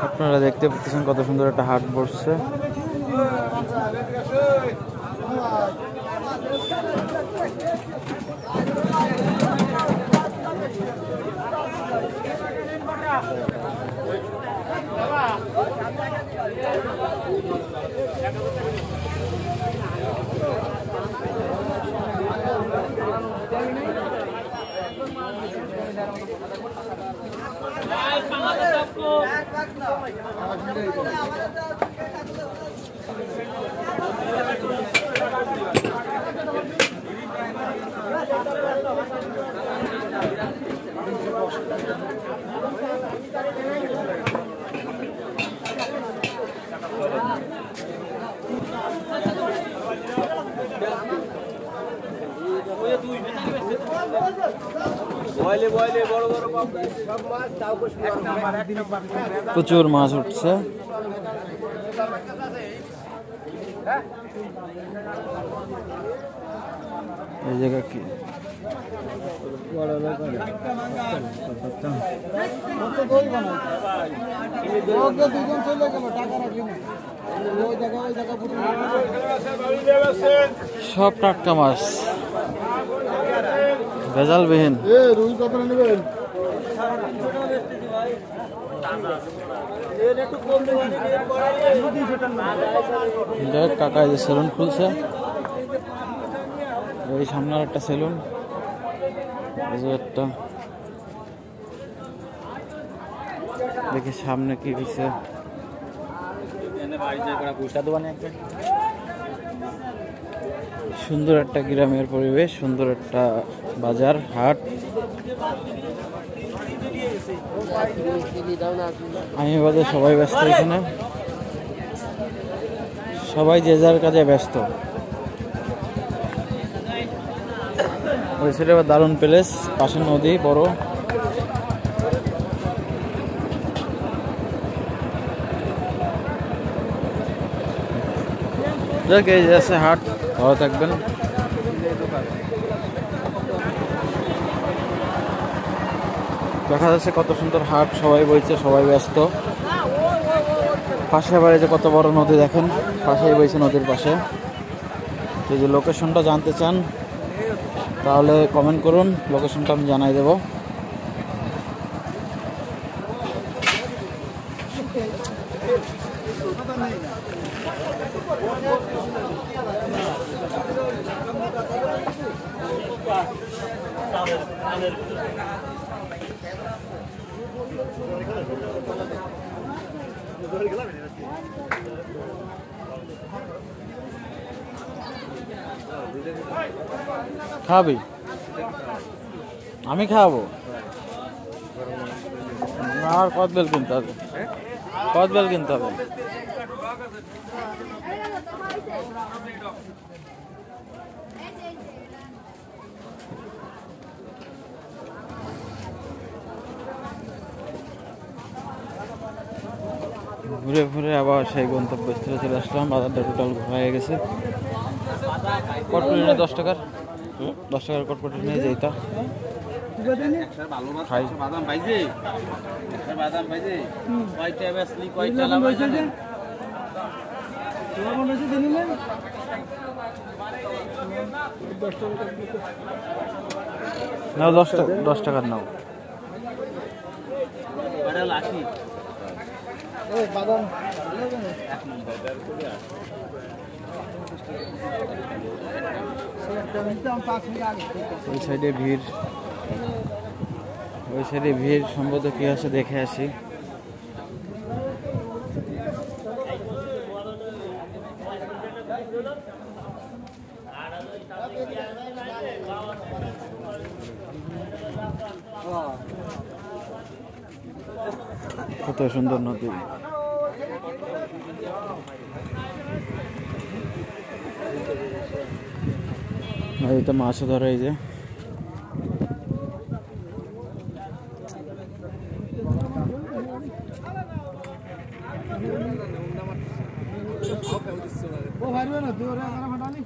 আপনারা দেখতে পাচ্ছেন কত সুন্দর একটা হাট বসছে। প্রচুর মাছ উঠছে। এই জায়গা কি সব টাটকা মাছ, ভেজাল বিহীন। কাকা যে সেলুন খুলছে, ওই সামনে একটা সেলুন, একটা দেখি সামনে কি দিচ্ছে। সুন্দর একটা গ্রামের পরিবেশ, সুন্দর একটা বাজার হাট। আমি বাদে সবাই ব্যস্ত, এখানে সবাই যে যার কাজে ব্যস্ত। ওই সাইডে আবার দারুণ প্লেস, পাশে নদী বড়। যাক, এই যে আছে হাট। ভালো থাকবেন। দেখা যাচ্ছে কত সুন্দর হাট, সবাই বইছে, সবাই ব্যস্ত। পাশে আবার এই যে কত বড় নদী দেখেন, পাশেই বইছে নদীর পাশে। যদি লোকেশনটা জানতে চান তাহলে কমেন্ট করুন, লোকেশনটা আমি জানাই দেব। খাবি? আমি খাবো। আর কদবেল কিনতে হবে, কদবেল কিনতে হবে। ঘুরে ঘুরে আবার সেই গন্তব্যস্থলে চলে আসলাম। বাজারটা টোটাল ঘোরা হয়ে গেছে। কটকটি নিয়ে 10 টাকার, 10 টাকার কটকটি নিয়ে যেটা খাই। নাও 10 টাকার নাও। ওই সাইডে ভিড়, ওই সাইডে ভিড় সম্ভবত কি আছে দেখে আসি। কত সুন্দর নদী। নদীতে মাছও ধরে। এই যে ও ভাই না, 2000 টাকা ফাটালি।